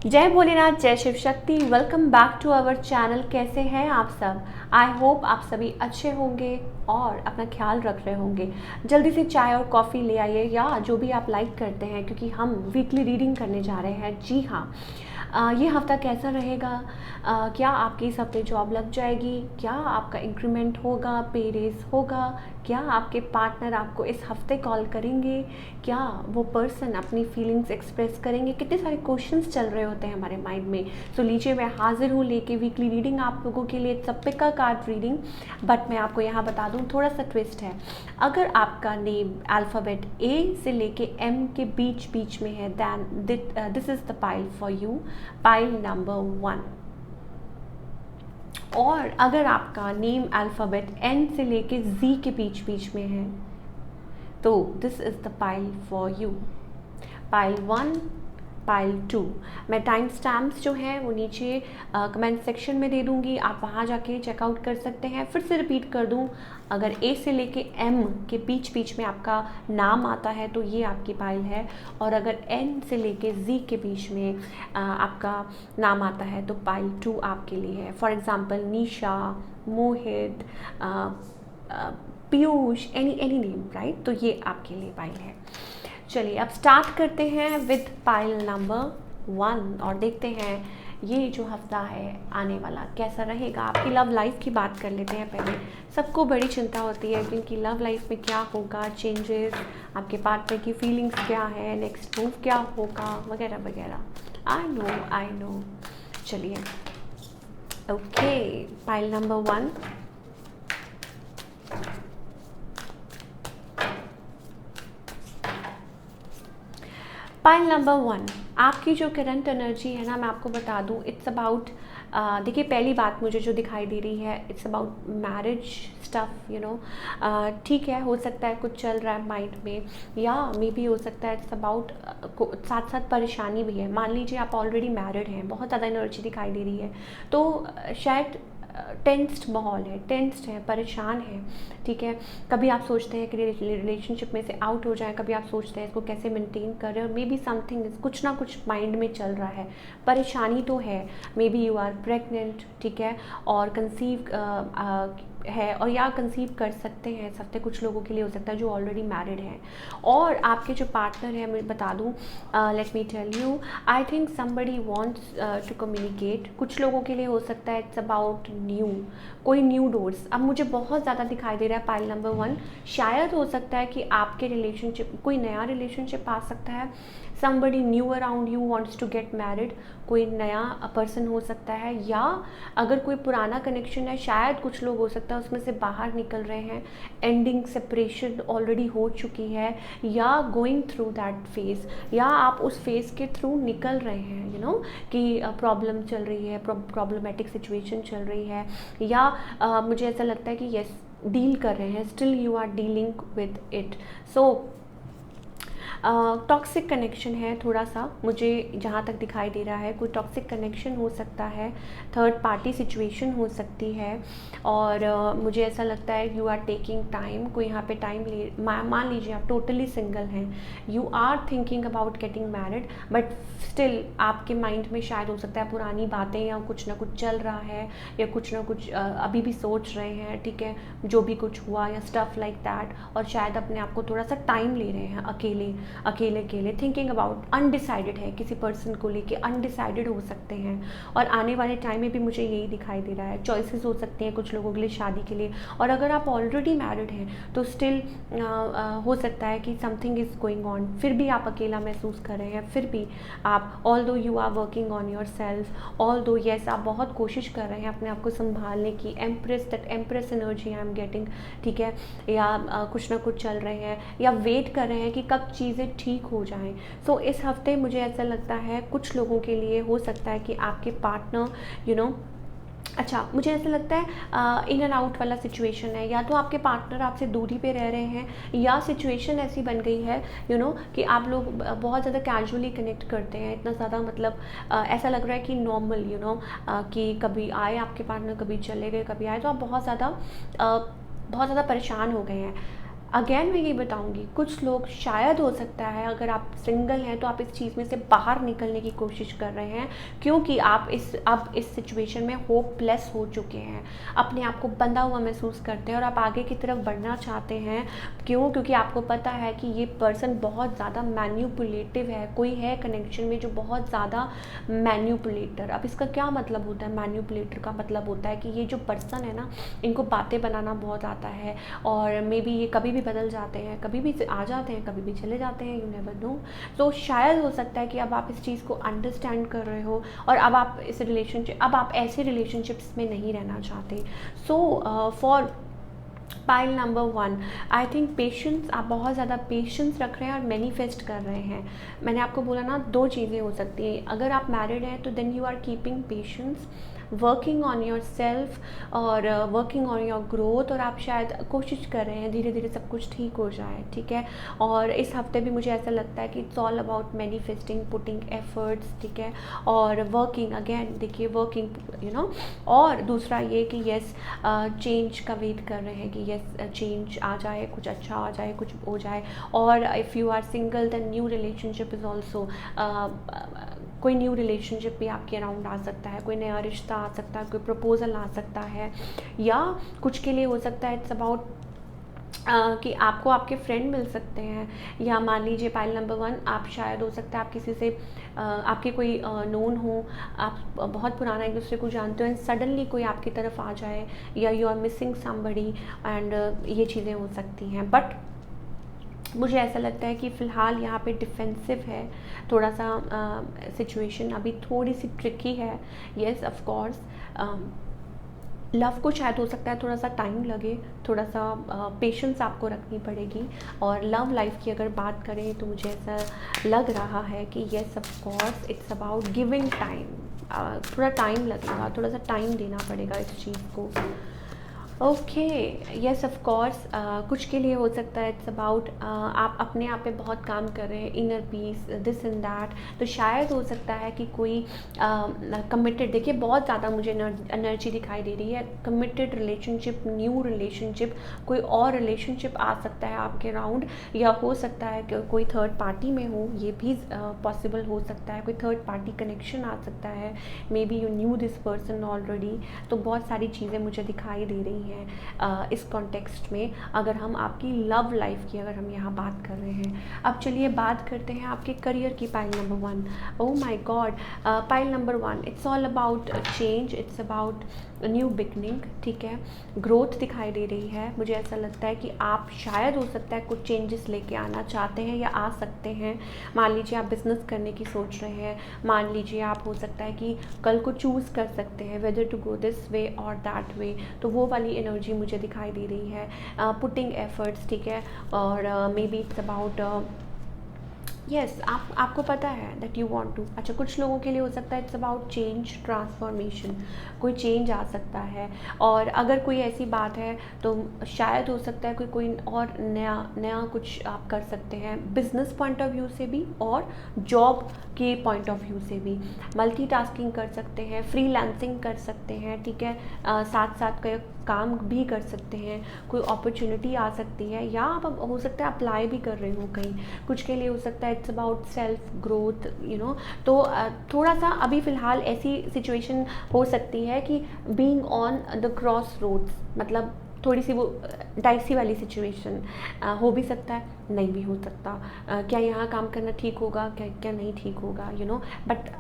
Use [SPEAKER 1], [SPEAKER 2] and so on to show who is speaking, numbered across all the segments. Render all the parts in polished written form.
[SPEAKER 1] जय भोलेनाथ, जय Shiv Shakti. Welcome back to our channel. कैसे हैं आप सब? आई होप आप सभी अच्छे होंगे और अपना ख्याल रख रहे होंगे। जल्दी से चाय और कॉफ़ी ले आइए या जो भी आप लाइक करते हैं, क्योंकि हम वीकली रीडिंग करने जा रहे हैं। जी हाँ, ये हफ़्ता कैसा रहेगा? क्या आपकी इस हफ्ते जॉब लग जाएगी? क्या आपका इंक्रीमेंट होगा, पे रेज़ होगा? क्या आपके पार्टनर आपको इस हफ्ते कॉल करेंगे? क्या वो पर्सन अपनी फीलिंग्स एक्सप्रेस करेंगे? कितने सारे क्वेश्चंस चल रहे होते हैं हमारे माइंड में। सो लीजिए, मैं हाजिर हूँ लेके वीकली रीडिंग आप लोगों के लिए। सब पिका कार्ड रीडिंग, बट मैं आपको यहाँ बता दूँ, थोड़ा सा ट्विस्ट है। अगर आपका नेम अल्फ़ाबेट ए से लेके एम के बीच बीच में है, then this is the pile for you, pile number 1। और अगर आपका नेम अल्फ़ाबेट एन से लेके जी के बीच बीच में है, तो this is the pile for you, pile 1, pile 2। मैं टाइम स्टैम्प्स जो हैं वो नीचे कमेंट सेक्शन में दे दूँगी, आप वहाँ जाके चेकआउट कर सकते हैं। फिर से रिपीट कर दूँ, अगर ए से लेके एम के बीच बीच में आपका नाम आता है तो ये आपकी पाइल है, और अगर एन से लेके जी के बीच में आपका नाम आता है तो पाइल 2 आपके लिए है। For example Nisha, Mohit, Piyush, any name, right? तो ये आपके लिए पाइल है। चलिए अब स्टार्ट करते हैं विद पाइल नंबर 1 और देखते हैं ये जो हफ्ता है आने वाला कैसा रहेगा। आपकी लव लाइफ की बात कर लेते हैं पहले। सबको बड़ी चिंता होती है कि उनकी लव लाइफ में क्या होगा, चेंजेस, आपके पार्टनर की फीलिंग्स क्या है, नेक्स्ट मूव क्या होगा, वगैरह वगैरह। I know. चलिए, okay, pile number 1। Pile number 1, आपकी जो करंट एनर्जी है ना, मैं आपको बता दूं, इट्स अबाउट, देखिए पहली बात मुझे जो दिखाई दे रही है, it's about marriage stuff, you know. ठीक है, हो सकता है कुछ चल रहा है माइंड में, या मे बी हो सकता है इट्स अबाउट साथ साथ परेशानी भी है। मान लीजिए आप ऑलरेडी मैरिड हैं, बहुत ज़्यादा एनर्जी दिखाई दे रही है, तो शायद टेंस्ड माहौल है, टेंस्ड है, परेशान है। ठीक है, कभी आप सोचते हैं कि रिलेशनशिप में से आउट हो जाए, कभी आप सोचते हैं इसको कैसे मेंटेन करें, और मे बी समथिंग, कुछ ना कुछ माइंड में चल रहा है, परेशानी तो है। Maybe you are pregnant, ठीक है, और कंसीव है, और या कंसीव कर सकते हैं इस हफ्ते। कुछ लोगों के लिए हो सकता है जो ऑलरेडी मैरिड हैं। और आपके जो पार्टनर है, मैं बता दूं, let me tell you, I think somebody wants to communicate. कुछ लोगों के लिए हो सकता है इट्स अबाउट न्यू, कोई न्यू डोर्स। अब मुझे बहुत ज़्यादा दिखाई दे रहा है पाइल नंबर 1, शायद हो सकता है कि आपके रिलेशनशिप, कोई नया रिलेशनशिप आ सकता है। somebody new around you wants to get married, कोई नया पर्सन हो सकता है, या अगर कोई पुराना कनेक्शन है, शायद कुछ लोग हो सकता है उसमें से बाहर निकल रहे हैं, एंडिंग सेपरेशन ऑलरेडी हो चुकी है, या गोइंग थ्रू दैट फेज़, या आप उस फेज़ के थ्रू निकल रहे हैं, यू नो, कि प्रॉब्लम चल रही है, प्रॉब्लमेटिक सिचुएशन चल रही है, या मुझे ऐसा लगता है कि यस, डील कर रहे हैं, still you are dealing with it. So toxic connection है थोड़ा सा, मुझे जहाँ तक दिखाई दे रहा है, कोई टॉक्सिक कनेक्शन हो सकता है, थर्ड पार्टी सिचुएशन हो सकती है, और मुझे ऐसा लगता है यू आर टेकिंग टाइम, कोई यहाँ पे टाइम ले, मान लीजिए आप टोटली सिंगल हैं, you are thinking about getting married, but still आपके माइंड में शायद हो सकता है पुरानी बातें, या कुछ ना कुछ चल रहा है, या कुछ ना कुछ अभी भी सोच रहे हैं, ठीक है, जो भी कुछ हुआ, या स्टफ लाइक दैट, और शायद अपने आप को थोड़ा सा टाइम ले रहे हैं, अकेले अकेले थिंकिंग अबाउट, अनडिसाइडेड है, किसी पर्सन को लेके अनडिसाइडेड हो सकते हैं। और आने वाले टाइम में भी मुझे यही दिखाई दे रहा है, चॉइसेस हो सकती हैं कुछ लोगों के लिए शादी के लिए, और अगर आप ऑलरेडी मैरिड हैं तो स्टिल हो सकता है कि समथिंग इज़ गोइंग ऑन, फिर भी आप अकेला महसूस कर रहे हैं, फिर भी आप, although you are working on yourself, although yes, आप बहुत कोशिश कर रहे हैं अपने आप को संभालने की, empress, that empress energy I am getting, ठीक है, या कुछ ना कुछ चल रहे हैं, या वेट कर रहे हैं कि कब चीज़ें ठीक हो जाएं। सो इस हफ्ते मुझे ऐसा लगता है कुछ लोगों के लिए हो सकता है कि आपके पार्टनर, यू नो, अच्छा, मुझे ऐसा लगता है इन एंड आउट वाला सिचुएशन है, या तो आपके पार्टनर आपसे दूरी पे रह रहे हैं, या सिचुएशन ऐसी बन गई है, यू नो, कि आप लोग बहुत ज़्यादा कैजुअली कनेक्ट करते हैं, इतना ज़्यादा, मतलब ऐसा लग रहा है कि नॉर्मल, यू नो, कि कभी आए आपके पार्टनर, कभी चले गए, कभी आए, तो आप बहुत ज़्यादा परेशान हो गए हैं। अगेन मैं ये बताऊंगी, कुछ लोग शायद हो सकता है अगर आप सिंगल हैं तो आप इस चीज़ में से बाहर निकलने की कोशिश कर रहे हैं, क्योंकि आप अब इस सिचुएशन में होपलेस हो चुके हैं, अपने आप को बंधा हुआ महसूस करते हैं और आप आगे की तरफ बढ़ना चाहते हैं। क्यों? क्योंकि आपको पता है कि ये पर्सन बहुत ज़्यादा मैन्यूपुलेटिव है, कोई है कनेक्शन में जो बहुत ज़्यादा मैन्यूपुलेटर। अब इसका क्या मतलब होता है? मैन्यूपुलेटर का मतलब होता है कि ये जो पर्सन है ना, इनको बातें बनाना बहुत आता है, और मे बी ये कभी भी बदल जाते हैं, कभी भी आ जाते हैं, कभी भी चले जाते हैं, यू नेवर नो। तो शायद हो सकता है कि अब आप इस चीज़ को अंडरस्टैंड कर रहे हो और अब आप ऐसे रिलेशनशिप्स में नहीं रहना चाहते। So for pile number 1, I think patience, आप बहुत ज़्यादा पेशेंस रख रहे हैं और मैनिफेस्ट कर रहे हैं। मैंने आपको बोला ना, दो चीज़ें हो सकती हैं। अगर आप मैरिड हैं तो then you are keeping patience, working on yourself और वर्किंग ऑन योर ग्रोथ, और आप शायद कोशिश कर रहे हैं धीरे धीरे सब कुछ ठीक हो जाए, ठीक है। और इस हफ्ते भी मुझे ऐसा लगता है कि it's all about manifesting, putting efforts, ठीक है, और वर्किंग अगेन, देखिए वर्किंग, यू नो। और दूसरा ये कि यस, चेंज का वेट कर रहे हैं कि यस चेंज आ जाए, कुछ अच्छा आ जाए, कुछ हो जाए। और if you are single then new relationship is also, कोई न्यू रिलेशनशिप भी आपके अराउंड आ सकता है, कोई नया रिश्ता आ सकता है, कोई प्रपोजल आ सकता है, या कुछ के लिए हो सकता है इट्स अबाउट कि आपको आपके फ्रेंड मिल सकते हैं, या मान लीजिए पाइल नंबर 1, आप शायद हो सकता है आप किसी से आपके कोई नोन हो, आप बहुत पुराना एक दूसरे को जानते हो एंड सडनली कोई आपकी तरफ आ जाए, या you are missing somebody, and ये चीज़ें हो सकती हैं। बट मुझे ऐसा लगता है कि फ़िलहाल यहाँ पे डिफेंसिव है, थोड़ा सा सिचुएशन अभी थोड़ी सी ट्रिकी है। येस ऑफ कोर्स, लव को शायद हो सकता है थोड़ा सा टाइम लगे, थोड़ा सा पेशेंस आपको रखनी पड़ेगी। और लव लाइफ की अगर बात करें तो मुझे ऐसा लग रहा है कि yes of course it's about giving time, थोड़ा टाइम लगेगा, थोड़ा सा टाइम देना पड़ेगा इस चीज़ को। ओके, यस ऑफ कोर्स, कुछ के लिए हो सकता है इट्स अबाउट आप अपने आप पे बहुत काम कर रहे हैं, inner peace, this and that. तो शायद हो सकता है कि कोई कमिटेड, देखिए बहुत ज़्यादा मुझे एनर्जी दिखाई दे रही है, कमिटेड रिलेशनशिप, न्यू रिलेशनशिप, कोई और रिलेशनशिप आ सकता है आपके अराउंड, या हो सकता है कि कोई थर्ड पार्टी में हो, ये भी पॉसिबल हो सकता है, कोई थर्ड पार्टी कनेक्शन आ सकता है, maybe you new this person already. तो बहुत सारी चीज़ें मुझे दिखाई दे रही हैं इस कॉन्टेक्स्ट में, अगर हम आपकी लव लाइफ की अगर हम यहाँ बात कर रहे हैं। अब चलिए बात करते हैं आपके करियर की, pile number 1। Oh my god, pile number 1, it's all about change, it's about new beginning, ठीक है, ग्रोथ दिखाई दे रही है। मुझे ऐसा लगता है कि आप शायद हो सकता है कुछ चेंजेस लेके आना चाहते हैं या आ सकते हैं। मान लीजिए आप बिज़नेस करने की सोच रहे हैं, मान लीजिए आप हो सकता है कि कल को चूज़ कर सकते हैं whether to go this way और दैट वे, तो वो वाली एनर्जी मुझे दिखाई दे रही है, पुटिंग एफर्ट्स, ठीक है। और maybe it's about yes, आपको पता है दैट यू वांट टू, अच्छा कुछ लोगों के लिए हो सकता है इट्स अबाउट चेंज, ट्रांसफॉर्मेशन, कोई चेंज आ सकता है। और अगर कोई ऐसी बात है तो शायद हो सकता है कोई और नया कुछ आप कर सकते हैं, बिजनेस पॉइंट ऑफ व्यू से भी और जॉब के पॉइंट ऑफ व्यू से भी। मल्टीटास्किंग कर सकते हैं, फ्रीलांसिंग कर सकते हैं, ठीक है, साथ साथ काम भी कर सकते हैं, कोई अपॉर्चुनिटी आ सकती है, या आप हो सकता है अप्लाई भी कर रहे हो कहीं। कुछ के लिए हो सकता है it's about self growth, you know. तो थोड़ा सा अभी फ़िलहाल ऐसी सिचुएशन हो सकती है कि being on the crossroads, मतलब थोड़ी सी वो डाइसी वाली सिचुएशन हो भी सकता है, नहीं भी हो सकता। क्या यहाँ काम करना ठीक होगा, क्या नहीं ठीक होगा, you know. But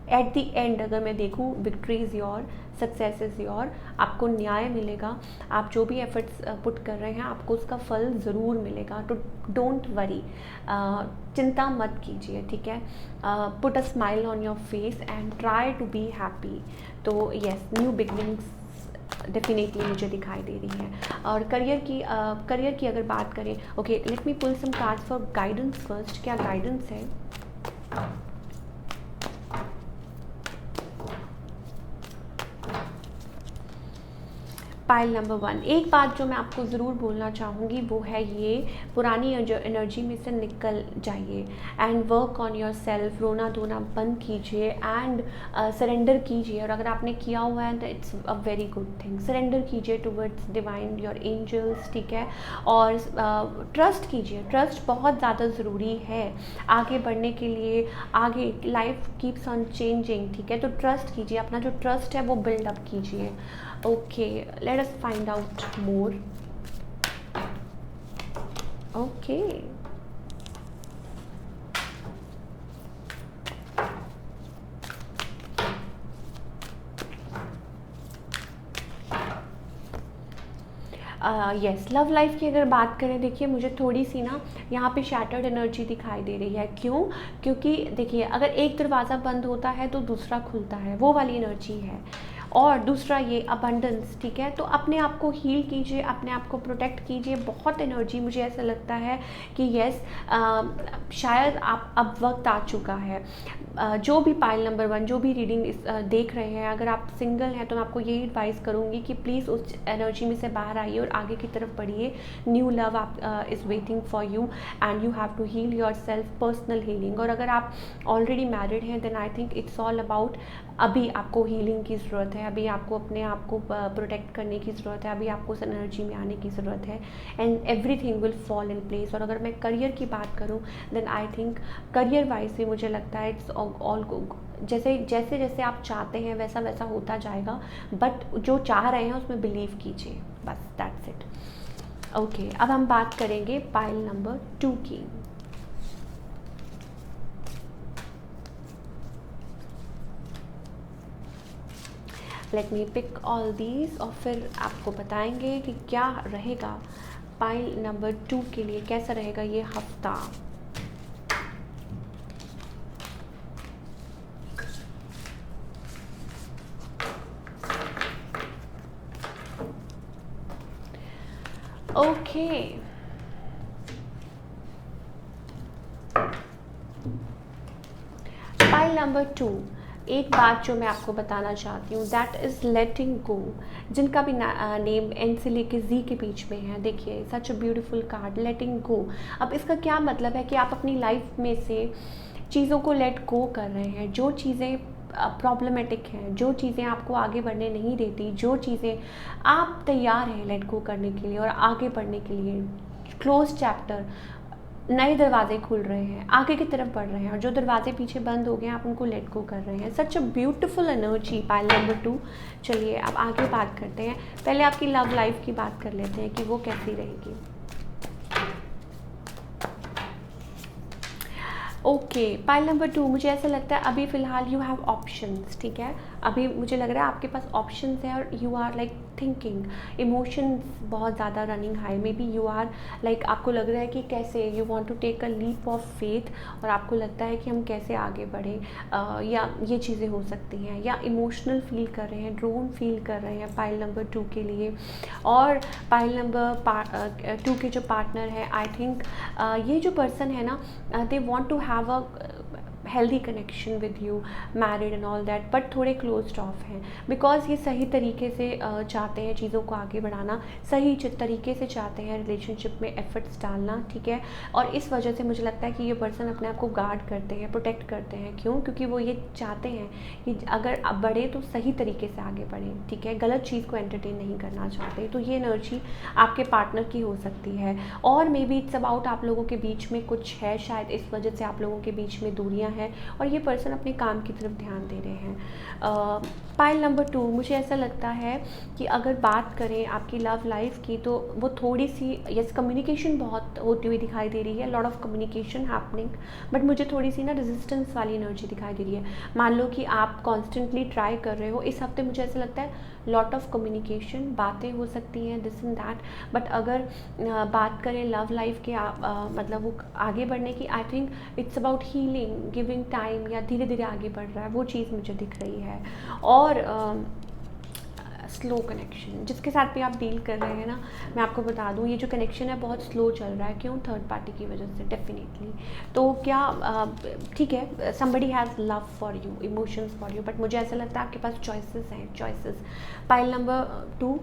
[SPEAKER 1] at the end अगर मैं देखूँ, victory is your, success is your, आपको न्याय मिलेगा। आप जो भी एफर्ट्स पुट कर रहे हैं आपको उसका फल ज़रूर मिलेगा। तो डोंट वरी, चिंता मत कीजिए, ठीक है। Put a smile on your face and try to be happy. तो येस, न्यू बिगनिंग्स डेफिनेटली मुझे दिखाई दे रही है। और करियर की अगर बात करें, okay let me pull some cards for guidance first. क्या गाइडेंस है? पाइल नंबर 1, एक बात जो मैं आपको ज़रूर बोलना चाहूँगी वो है ये, पुरानी एनर्जी में से निकल जाइए and work on your self. रोना धोना बंद कीजिए एंड सरेंडर कीजिए, और अगर आपने किया हुआ है तो it's a very good thing. Surrender कीजिए टुवर्ड्स डिवाइन, योर एंजल्स, ठीक है। और ट्रस्ट कीजिए, ट्रस्ट बहुत ज़्यादा ज़रूरी है आगे बढ़ने के लिए। आगे लाइफ कीप्स ऑन चेंजिंग, ठीक है, तो ट्रस्ट कीजिए, अपना जो ट्रस्ट है वो बिल्डअप कीजिए। Okay, let us find out more. Okay, yes, love life की अगर बात करें, देखिए मुझे थोड़ी सी ना यहाँ पे शैटर्ड एनर्जी दिखाई दे रही है। क्यों? क्योंकि देखिए अगर एक दरवाज़ा बंद होता है तो दूसरा खुलता है, वो वाली एनर्जी है। और दूसरा ये अबंडेंस, ठीक है, तो अपने आप को हील कीजिए, अपने आप को प्रोटेक्ट कीजिए। बहुत एनर्जी, मुझे ऐसा लगता है कि यस, शायद आप अब वक्त आ चुका है। जो भी पाइल नंबर 1 जो भी रीडिंग देख रहे हैं, अगर आप सिंगल हैं तो मैं आपको यही एडवाइस करूँगी कि प्लीज़ उस एनर्जी में से बाहर आइए और आगे की तरफ बढ़िए। न्यू लव आप is waiting for you and you have to heal yourself, personal healing. और अगर आप ऑलरेडी मैरिड हैं then I think it's all about, अभी आपको हीलिंग की ज़रूरत है, अभी आपको अपने आप को प्रोटेक्ट करने की ज़रूरत है, अभी आपको उस एनर्जी में आने की ज़रूरत है and everything will fall in place. और अगर मैं करियर की बात करूं then I think career wise भी मुझे लगता है इट्स ऑल जैसे जैसे जैसे आप चाहते हैं वैसा वैसा होता जाएगा, बट जो चाह रहे हैं उसमें बिलीव कीजिए, बस दैट्स इट। ओके, अब हम बात करेंगे पाइल नंबर 2 की। Let me pick all these और फिर आपको बताएंगे कि क्या रहेगा पाइल नंबर 2 के लिए, कैसा रहेगा ये हफ्ता। ओके, पाइल नंबर 2, एक बात जो मैं आपको बताना चाहती हूँ दैट इज़ लेटिंग गो। जिनका भी नेम एन से लेके जी के बीच में है, देखिए सच अ ब्यूटीफुल कार्ड, लेटिंग गो। अब इसका क्या मतलब है कि आप अपनी लाइफ में से चीज़ों को लेट गो कर रहे हैं, जो चीज़ें प्रॉब्लमेटिक हैं, जो चीज़ें आपको आगे बढ़ने नहीं देती, जो चीज़ें आप तैयार हैं लेट गो करने के लिए और आगे बढ़ने के लिए। क्लोज चैप्टर, नए दरवाजे खुल रहे हैं, आगे की तरफ बढ़ रहे हैं, और जो दरवाजे पीछे बंद हो गए हैं आप उनको लेट गो कर रहे हैं। Such a beautiful energy pile number 2। चलिए अब आगे बात करते हैं, पहले आपकी लव लाइफ की बात कर लेते हैं कि वो कैसी रहेगी। ओके, पाइल नंबर 2, मुझे ऐसा लगता है अभी फ़िलहाल यू हैव ऑप्शंस, ठीक है। अभी मुझे लग रहा है आपके पास ऑप्शंस हैं और you are like thinking, emotions बहुत ज़्यादा running high, maybe you are like, आपको लग रहा है कि कैसे you want to take a leap of faith, और आपको लगता है कि हम कैसे आगे बढ़ें, या ये चीज़ें हो सकती हैं, या इमोशनल फील कर रहे हैं, ड्रोन फील कर रहे हैं पाइल नंबर 2 के लिए। और पाइल नंबर 2 के जो पार्टनर है, आई थिंक ये जो पर्सन है ना, they want to have a healthy connection with you, married and all that, but थोड़े क्लोज्ड ऑफ हैं बिकॉज ये सही तरीके से चाहते हैं चीज़ों को आगे बढ़ाना, सही तरीके से चाहते हैं रिलेशनशिप में एफर्ट्स डालना, ठीक है। और इस वजह से मुझे लगता है कि ये पर्सन अपने आप को गार्ड करते हैं, प्रोटेक्ट करते हैं। क्यों? क्योंकि वो ये चाहते हैं कि अगर आप बढ़े तो सही तरीके से आगे बढ़ें, ठीक है, गलत चीज़ को एंटरटेन नहीं करना चाहते। तो ये एनर्जी आपके पार्टनर की हो सकती है, और मे बी इट्स अबाउट आप लोगों के बीच में कुछ है, शायद इस वजह से आप लोगों के बीच में दूरियां हैं और ये पर्सन अपने काम की तरफ ध्यान दे रहे हैं। पाइल नंबर 2, मुझे ऐसा लगता है कि अगर बात करें आपकी लव लाइफ की तो वो थोड़ी सी, यस, कम्युनिकेशन बहुत होती हुई दिखाई दे रही है, lot of communication happening, but मुझे थोड़ी सी ना रेजिस्टेंस वाली एनर्जी दिखाई दे रही है। मान लो कि आप कॉन्स्टेंटली ट्राई कर रहे हो, इस हफ्ते मुझे ऐसा लगता है लॉट ऑफ कम्युनिकेशन, बातें हो सकती हैं दिस एंड दैट, बट अगर बात करें लव लाइफ के मतलब वो आगे बढ़ने की, आई think it's about healing, giving time, या धीरे धीरे आगे बढ़ रहा है, वो चीज़ मुझे दिख रही है। और स्लो कनेक्शन, जिसके साथ भी आप डील कर रहे हैं ना, मैं आपको बता दूं ये जो कनेक्शन है बहुत स्लो चल रहा है। क्यों? थर्ड पार्टी की वजह से डेफिनेटली। तो क्या ठीक है, somebody has love for you, emotions for you, but मुझे ऐसा लगता है आपके पास चॉइसेस हैं, चॉइसेस। पाइल नंबर 2,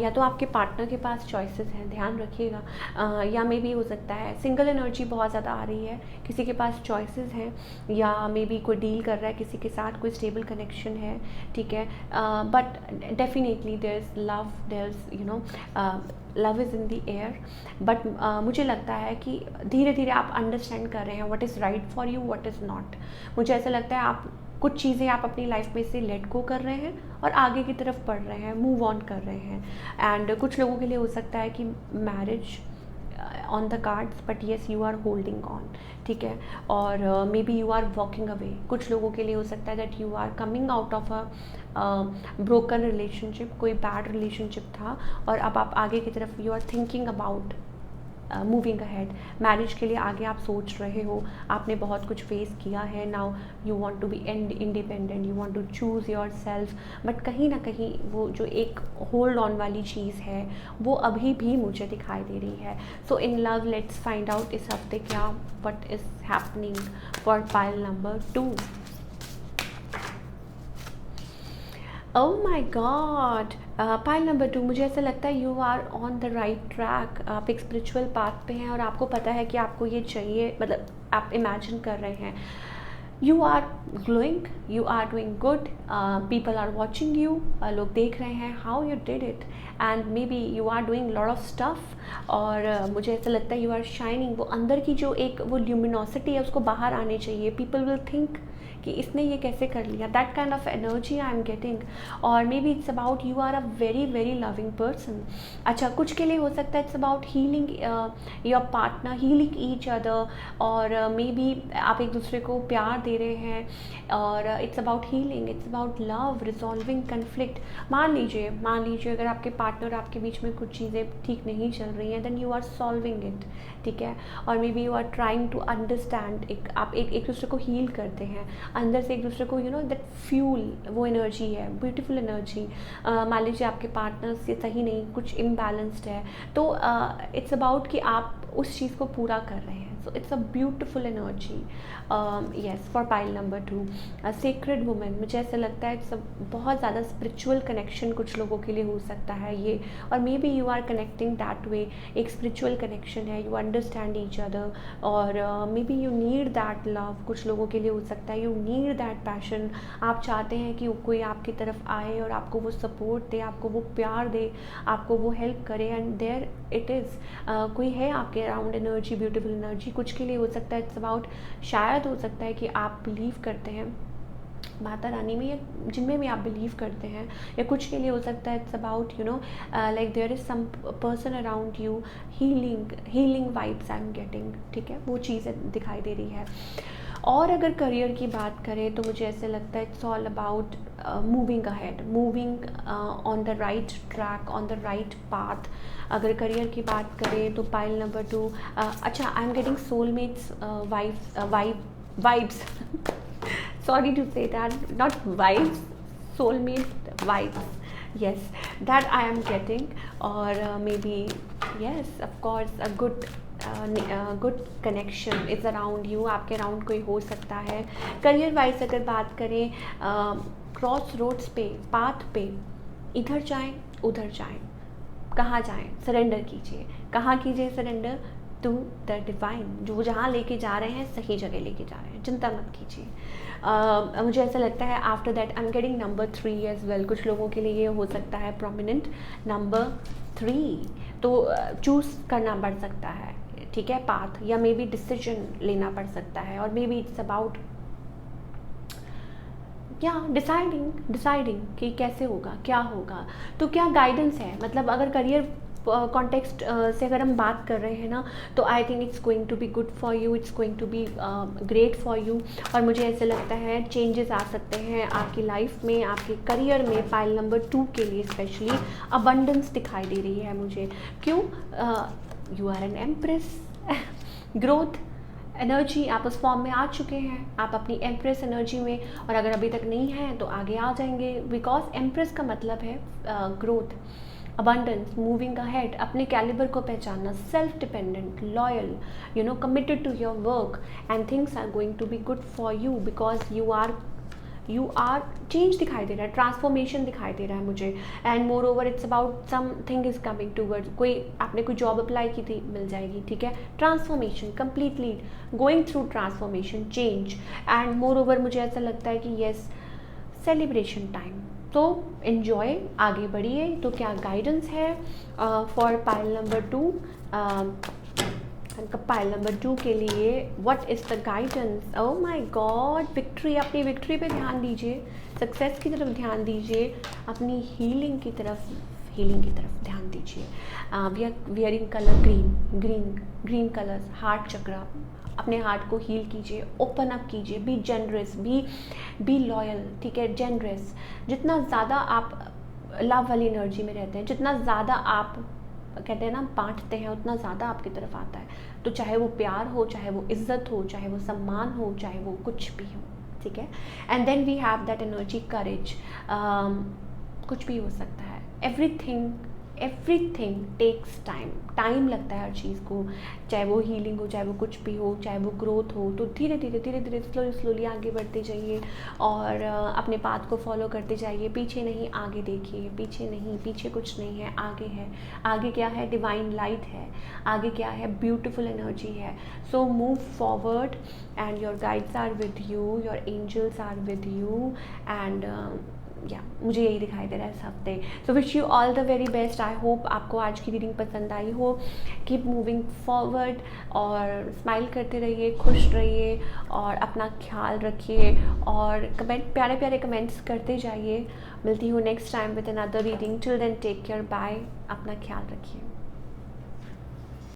[SPEAKER 1] या तो आपके पार्टनर के पास चॉइसेस हैं, ध्यान रखिएगा, या मे बी हो सकता है सिंगल एनर्जी बहुत ज़्यादा आ रही है, किसी के पास चॉइसेस हैं, या मे बी कोई डील कर रहा है किसी के साथ, कोई स्टेबल कनेक्शन है, ठीक है। But definitely there is love, there is you know love is in the air. But मुझे लगता है कि धीरे धीरे आप अंडरस्टैंड कर रहे हैं what is right for you, what is not. मुझे ऐसा लगता है आप कुछ चीज़ें आप अपनी लाइफ में से लेट गो कर रहे हैं और आगे की तरफ बढ़ रहे हैं, मूव ऑन कर रहे हैं। एंड कुछ लोगों के लिए हो सकता है कि marriage on the cards, but yes you are holding on, ठीक है। और maybe you are walking away. कुछ लोगों के लिए हो सकता है that you are coming out of a broken relationship, कोई बैड रिलेशनशिप था और अब आप आगे की तरफ you are thinking about moving ahead. Marriage के लिए आगे आप सोच रहे हो, आपने बहुत कुछ फेस किया है, now you want to be independent, you want to choose yourself. But कहीं ना कहीं वो जो एक होल्ड ऑन वाली चीज़ है वो अभी भी मुझे दिखाई दे रही है। So in love let's find out इस हफ्ते क्या what is happening for pile number 2। Oh my god, pile number 2, मुझे ऐसा लगता है you are on the right track. आप एक स्पिरिचुअल पाथ पे हैं और आपको पता है कि आपको ये चाहिए, मतलब आप इमेजिन कर रहे हैं। You are glowing, you are doing good, people are watching you, लोग देख रहे हैं how you did it, and maybe you are doing lot of stuff. और मुझे ऐसा लगता है यू आर शाइनिंग। वो अंदर की जो एक वो ल्यूमिनोसिटी है उसको बाहर आने चाहिए। पीपल विल थिंक कि इसने ये कैसे कर लिया, that kind of energy I am getting. और maybe it's about you are a very very loving person. अच्छा, कुछ के लिए हो सकता है it's about healing your partner, healing each other, और मे बी आप एक दूसरे को प्यार दे रहे हैं, और it's about healing, it's about love, resolving conflict. मान लीजिए अगर आपके पार्टनर आपके बीच में कुछ चीज़ें ठीक नहीं चल रही हैं, then you are solving it, ठीक है। और maybe you are trying to understand, आप एक दूसरे को हील करते हैं अंदर से, एक दूसरे को यू नो दैट फ्यूल, वो एनर्जी है, ब्यूटीफुल एनर्जी। मान लीजिए आपके पार्टनर से सही नहीं, कुछ इम्बैलेंस्ड है, तो इट्स अबाउट कि आप उस चीज़ को पूरा कर रहे हैं। So it's a beautiful energy, yes, for pile number 2। Sacred women, मुझे ऐसा लगता है इट्स बहुत ज़्यादा स्पिरिचुअल कनेक्शन कुछ लोगों के लिए हो सकता है ये, और maybe you are connecting that way. एक स्पिरिचुअल कनेक्शन है, यू अंडरस्टैंड ईच अदर, और maybe you need that love. कुछ लोगों के लिए हो सकता है यू नीड दैट पैशन। आप चाहते हैं कि कोई आपकी तरफ आए और आपको वो सपोर्ट दे, आपको वो प्यार दे, आपको वो हेल्प करे, एंड देयर इट इज़। कोई है आपके अराउंड एनर्जी, ब्यूटीफुल एनर्जी। कुछ के लिए हो सकता है इट्स अबाउट, शायद हो सकता है कि आप बिलीव करते हैं माता रानी में, या जिनमें भी आप बिलीव करते हैं, या कुछ के लिए हो सकता है it's about you know like there is some person around you, healing vibes I am getting, ठीक है, वो चीज़ें दिखाई दे रही है। और अगर करियर की बात करें तो मुझे ऐसे लगता है it's all about moving ahead, moving on the right track, on the right path. अगर करियर की बात करें तो पाइल नंबर 2, अच्छा, आई am getting soulmates vibes sorry to say that, not vibes, soulmate vibes, yes, that I am getting. Or maybe yes, of course, a good connection is around you, आपके around कोई हो सकता है। Career wise अगर बात करें, cross roads पे, path पे, इधर जाएं उधर जाएं, कहाँ जाएं, सरेंडर कीजिए। कहाँ कीजिए सरेंडर? To the divine. जो जहाँ लेके जा रहे हैं सही जगह लेके जा रहे हैं, चिंता मत कीजिए। मुझे ऐसा लगता है after that I am getting number 3 as well. कुछ लोगों के लिए ये हो सकता है प्रोमिनेंट नंबर 3, तो चूज़ करना पड़ सकता है, ठीक है, पाथ, या मे बी डिसीजन लेना पड़ सकता है, और मे बी इट्स अबाउट या डिसाइडिंग कि कैसे होगा, क्या होगा। तो क्या गाइडेंस है, मतलब अगर करियर कॉन्टेक्स्ट से अगर हम बात कर रहे हैं ना, तो I think it's going to be good for you, it's going to be great for you. और मुझे ऐसे लगता है चेंजेस आ सकते हैं आपकी लाइफ में, आपके करियर में। पाइल नंबर 2 के लिए स्पेशली अबंडेंस दिखाई दे रही है मुझे। क्यों? You are an empress, growth, energy आप उस फॉर्म में आ चुके हैं, आप अपनी एम्प्रेस एनर्जी में, और अगर अभी तक नहीं हैं तो आगे आ जाएंगे, बिकॉज एम्प्रेस का मतलब है ग्रोथ, abundance, moving ahead, अपने कैलिबर को पहचानना, self dependent, loyal, you know, committed to your work, and things are going to be good for you because you are change दिखाई दे रहा है, ट्रांसफॉर्मेशन दिखाई दे रहा है मुझे। And more over it's about something is coming towards, कोई आपने कोई जॉब अप्लाई की थी, मिल जाएगी, ठीक है, transformation, completely going through transformation, change. And more over मुझे ऐसा लगता है कि येस, सेलिब्रेशन टाइम, तो इन्जॉय, आगे बढ़िए। तो क्या गाइडेंस है for pile number 2? Pile number 2 के लिए what is the guidance? Oh my God, victory, अपनी विक्ट्री पे ध्यान दीजिए, सक्सेस की तरफ ध्यान दीजिए, अपनी हीलिंग की तरफ ध्यान दीजिए। We are wearing colour green colours, heart chakra, अपने हार्ट को हील कीजिए, ओपन अप कीजिए, बी जेनरस, बी लॉयल, ठीक है, जेनरस। जितना ज़्यादा आप लव वाली एनर्जी में रहते हैं, जितना ज़्यादा आप कहते हैं ना बांटते हैं, उतना ज़्यादा आपकी तरफ आता है। तो चाहे वो प्यार हो, चाहे वो इज्जत हो, चाहे वो सम्मान हो, चाहे वो कुछ भी हो, ठीक है। And then we have that energy, courage, कुछ भी हो सकता है, एवरीथिंग टेक्स टाइम लगता है हर चीज़ को, चाहे वो हीलिंग हो, चाहे वो कुछ भी हो, चाहे वो ग्रोथ हो। तो धीरे धीरे स्लोली आगे बढ़ते जाइए और अपने पाथ को फॉलो करते जाइए, पीछे नहीं आगे देखिए, पीछे कुछ नहीं है, आगे है। आगे क्या है? डिवाइन लाइट है, आगे क्या है? ब्यूटिफुल एनर्जी है। So move forward and your guides are with you, your angels are with you, and या मुझे यही दिखाई दे रहा है इस हफ्ते। So wish you all the very best. I hope आपको आज की रीडिंग पसंद आई हो। कीप मूविंग फॉरवर्ड और स्माइल करते रहिए, खुश रहिए और अपना ख्याल रखिए, और प्यारे प्यारे कमेंट्स करते जाइए। मिलती हूँ next time with another reading. Till then take care, bye, अपना ख्याल रखिए।